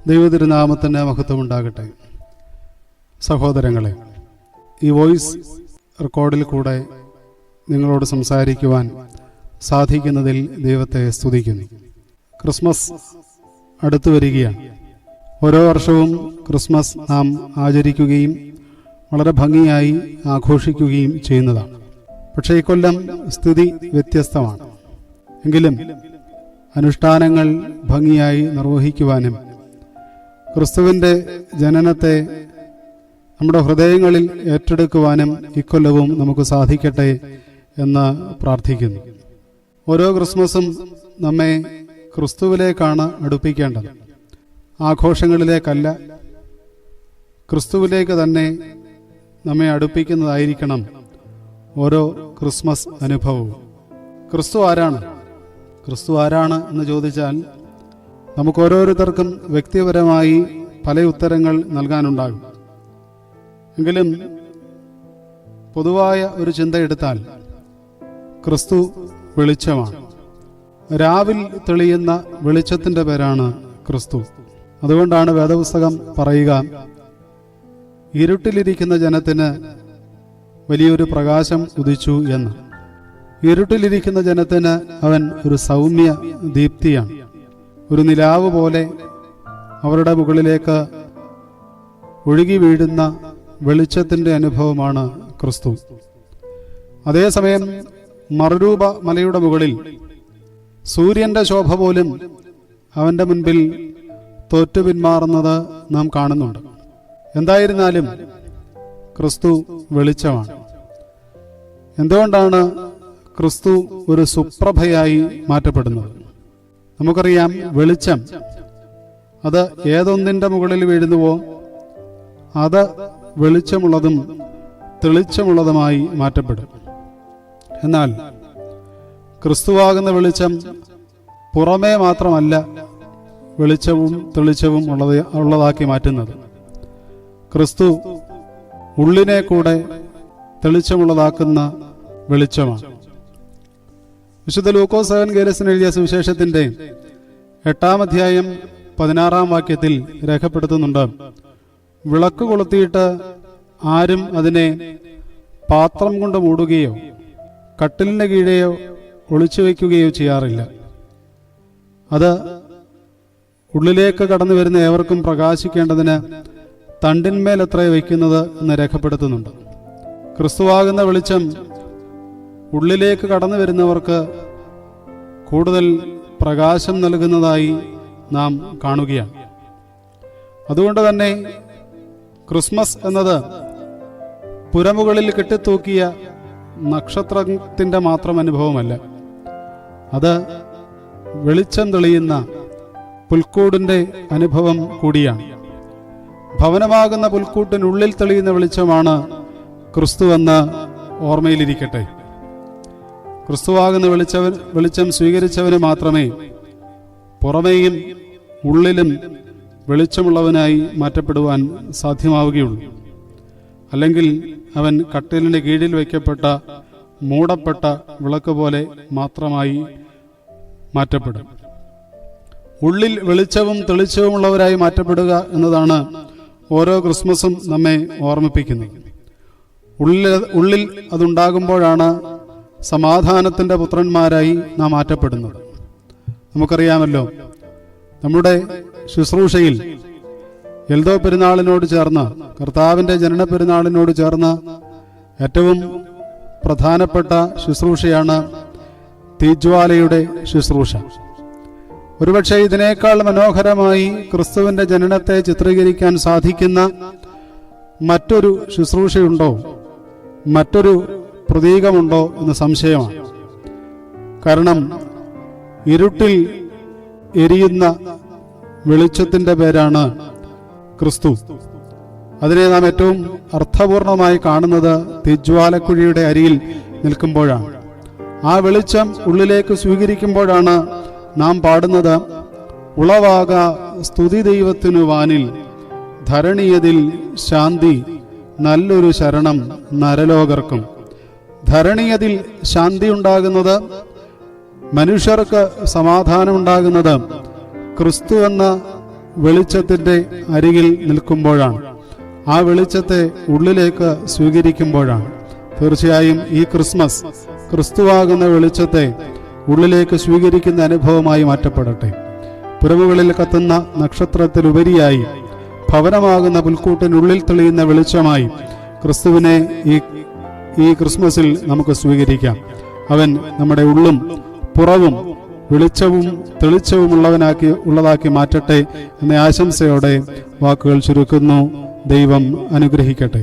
ദൈവതിരുനാമത്തിന് മഹത്വം ഉണ്ടാകട്ടെ. സഹോദരങ്ങളെ, ഈ വോയിസ് റെക്കോർഡിൽ കൂടെ നിങ്ങളോട് സംസാരിക്കുവാൻ സാധിക്കുന്നതിൽ ദൈവത്തെ സ്തുതിക്കുന്നു. ക്രിസ്മസ് അടുത്തു വരികയാണ്. ഓരോ വർഷവും ക്രിസ്മസ് നാം ആചരിക്കുകയും വളരെ ഭംഗിയായി ആഘോഷിക്കുകയും ചെയ്യുന്നതാണ്. പക്ഷേ ഇക്കൊല്ലം സ്ഥിതി വ്യത്യസ്തമാണ്. എങ്കിലും അനുഷ്ഠാനങ്ങൾ ഭംഗിയായി നിർവഹിക്കുവാനും ക്രിസ്തുവിൻ്റെ ജനനത്തെ നമ്മുടെ ഹൃദയങ്ങളിൽ ഏറ്റെടുക്കുവാനും ഇക്കൊല്ലവും നമുക്ക് സാധിക്കട്ടെ എന്ന് പ്രാർത്ഥിക്കുന്നു. ഓരോ ക്രിസ്മസും നമ്മെ ക്രിസ്തുവിലേക്കാണ് അടുപ്പിക്കേണ്ടത്. ആഘോഷങ്ങളിലേക്കല്ല, ക്രിസ്തുവിലേക്ക് തന്നെ നമ്മെ അടുപ്പിക്കുന്നതായിരിക്കണം ഓരോ ക്രിസ്മസ് അനുഭവവും. ക്രിസ്തു ആരാണ്? ക്രിസ്തു ആരാണ് എന്ന് ചോദിച്ചാൽ നമുക്ക് ഓരോരുത്തർക്കും വ്യക്തിപരമായി പല ഉത്തരങ്ങൾ നൽകാനുണ്ടാകും. എങ്കിലും പൊതുവായ ഒരു ചിന്ത എടുത്താൽ ക്രിസ്തു വെളിച്ചമാണ്. രാവിൽ തെളിയുന്ന വെളിച്ചത്തിൻ്റെ പേരാണ് ക്രിസ്തു. അതുകൊണ്ടാണ് വേദപുസ്തകം പറയുക, ഇരുട്ടിലിരിക്കുന്ന ജനത്തിന് വലിയൊരു പ്രകാശം ഉദിച്ചു എന്ന്. ഇരുട്ടിലിരിക്കുന്ന ജനത്തിന് അവൻ ഒരു സൗമ്യ ദീപ്തിയാണ്. ഒരു നിലാവ് പോലെ അവരുടെ മുകളിലേക്ക് ഒഴുകി വീഴുന്ന വെളിച്ചത്തിൻ്റെ അനുഭവമാണ് ക്രിസ്തു. അതേസമയം മറുരൂപ മലയുടെ മുകളിൽ സൂര്യന്റെ ശോഭ പോലും അവന്റെ മുൻപിൽ തോറ്റു പിന്മാറുന്നത് നാം കാണുന്നുണ്ട്. എന്തായിരുന്നാലും ക്രിസ്തു വെളിച്ചമാണ്. എന്തുകൊണ്ടാണ് ക്രിസ്തു ഒരു സുപ്രഭയായി മാറ്റപ്പെടുന്നത്? നമുക്കറിയാം, വെളിച്ചം അത് ഏതൊന്നിൻ്റെ മുകളിൽ വീഴുന്നുവോ അത് വെളിച്ചമുള്ളതും തെളിച്ചമുള്ളതുമായി മാറ്റപ്പെടും. എന്നാൽ ക്രിസ്തുവാകുന്ന വെളിച്ചം പുറമേ മാത്രമല്ല വെളിച്ചവും തെളിച്ചവും ഉള്ളതാക്കി മാറ്റുന്നത്. ക്രിസ്തു ഉള്ളിനെ കൂടെ തെളിച്ചമുള്ളതാക്കുന്ന വെളിച്ചമാണ്. വിശുദ്ധ ലൂക്കോസ് എവൻഗേലിസ്തൻ എഴുതിയ സുവിശേഷത്തിന്റെ 8-ാം അധ്യായം 16-ാം വാക്യത്തിൽ രേഖപ്പെടുത്തുന്നുണ്ട്, വിളക്ക് കൊളുത്തിയിട്ട് ആരും അതിനെ പാത്രം കൊണ്ട് മൂടുകയോ കട്ടിലിന്റെ കീഴെയോ ഒളിച്ചു വയ്ക്കുകയോ ചെയ്യാറില്ല. അത് ഉള്ളിലേക്ക് കടന്നു വരുന്ന ഏവർക്കും പ്രകാശിക്കേണ്ടതിന് തണ്ടിന്മേലത്രേ വയ്ക്കുന്നത് എന്ന് രേഖപ്പെടുത്തുന്നുണ്ട്. ക്രിസ്തുവാകുന്ന വെളിച്ചം ഉള്ളിലേക്ക് കടന്നു വരുന്നവർക്ക് കൂടുതൽ പ്രകാശം നൽകുന്നതായി നാം കാണുകയാണ്. അതുകൊണ്ട് തന്നെ ക്രിസ്മസ് എന്നത് പുരമുകളിൽ കെട്ടിത്തൂക്കിയ നക്ഷത്രത്തിന്റെ മാത്രം അനുഭവമല്ല. അത് വെളിച്ചം തെളിയുന്ന പുൽക്കൂടിന്റെ അനുഭവം കൂടിയാണ്. ഭവനമാകുന്ന പുൽക്കൂട്ടിനുള്ളിൽ തെളിയുന്ന വെളിച്ചമാണ് ക്രിസ്തു എന്ന് ഓർമ്മയിലിരിക്കട്ടെ. ക്രിസ്തുവാകുന്ന വെളിച്ചം സ്വീകരിച്ചവന് മാത്രമേ പുറമേയും ഉള്ളിലും വെളിച്ചമുള്ളവനായി മാറ്റപ്പെടുവാൻ സാധ്യമാവുകയുള്ളൂ. അല്ലെങ്കിൽ അവൻ കട്ടിലിന്റെ കീഴിൽ വയ്ക്കപ്പെട്ട മൂടപ്പെട്ട വിളക്ക് പോലെ മാത്രമായി മാറ്റപ്പെടും. ഉള്ളിൽ വെളിച്ചവും തെളിച്ചവുമുള്ളവരായി മാറ്റപ്പെടുക എന്നതാണ് ഓരോ ക്രിസ്മസും നമ്മെ ഓർമ്മിപ്പിക്കുന്നത്. ഉള്ളിൽ അതുണ്ടാകുമ്പോഴാണ് സമാധാനത്തിന്റെ പുത്രന്മാരായി നാം മാറ്റപ്പെടുന്നത്. നമുക്കറിയാമല്ലോ, നമ്മുടെ ശുശ്രൂഷയിൽ എൽദോ പെരുന്നാളിനോട് ചേർന്ന്, കർത്താവിന്റെ ജനന പെരുന്നാളിനോട് ചേർന്ന് ഏറ്റവും പ്രധാനപ്പെട്ട ശുശ്രൂഷയാണ് തീജ്വാലയുടെ ശുശ്രൂഷ. ഒരുപക്ഷെ ഇതിനേക്കാൾ മനോഹരമായി ക്രിസ്തുവിന്റെ ജനനത്തെ ചിത്രീകരിക്കാൻ സാധിക്കുന്ന മറ്റൊരു ശുശ്രൂഷയുണ്ടോ, മറ്റൊരു പ്രതീകമുണ്ടോ എന്ന് സംശയമാണ്. കാരണം ഇരുട്ടിൽ എരിയുന്ന വെളിച്ചത്തിന്റെ പേരാണ് ക്രിസ്തു. അതിനെ നാം ഏറ്റവും അർത്ഥപൂർണമായി കാണുന്നത് തീജ്വാലക്കുഴിയുടെ അരിയിൽ നിൽക്കുമ്പോഴാണ്. ആ വെളിച്ചം ഉള്ളിലേക്ക് സ്വീകരിക്കുമ്പോഴാണ് നാം പാടുന്നത്, ഉളവാക സ്തുതി ദൈവത്തിനു വാനിൽ, ധരണിയതിൽ ശാന്തി നല്ലൊരു ശരണം നരലോകർക്കും. ധരണിയതിൽ ശാന്തി ഉണ്ടാകുന്നത്, മനുഷ്യർക്ക് സമാധാനം ഉണ്ടാകുന്നത് ക്രിസ്തു എന്ന വെളിച്ചത്തിൻ്റെ അരികിൽ നിൽക്കുമ്പോഴാണ്, ആ വെളിച്ചത്തെ ഉള്ളിലേക്ക് സ്വീകരിക്കുമ്പോഴാണ്. തീർച്ചയായും ഈ ക്രിസ്മസ് ക്രിസ്തുവാകുന്ന വെളിച്ചത്തെ ഉള്ളിലേക്ക് സ്വീകരിക്കുന്ന അനുഭവമായി മാറ്റപ്പെടട്ടെ. പുരമുകളിൽ കത്തുന്ന നക്ഷത്രത്തിലുപരിയായി ഭവനമാകുന്ന പുൽക്കൂട്ടിനുള്ളിൽ തെളിയുന്ന വെളിച്ചമായി ക്രിസ്തുവിനെ ഈ ക്രിസ്മസിൽ നമുക്ക് സ്വീകരിക്കാം. അവൻ നമ്മുടെ ഉള്ളും പുറവും വെളിച്ചവും തെളിച്ചവും ഉള്ളതാക്കി മാറ്റട്ടെ എന്ന ആശംസയോടെ വാക്കുകൾ ചുരുക്കുന്നു. ദൈവം അനുഗ്രഹിക്കട്ടെ.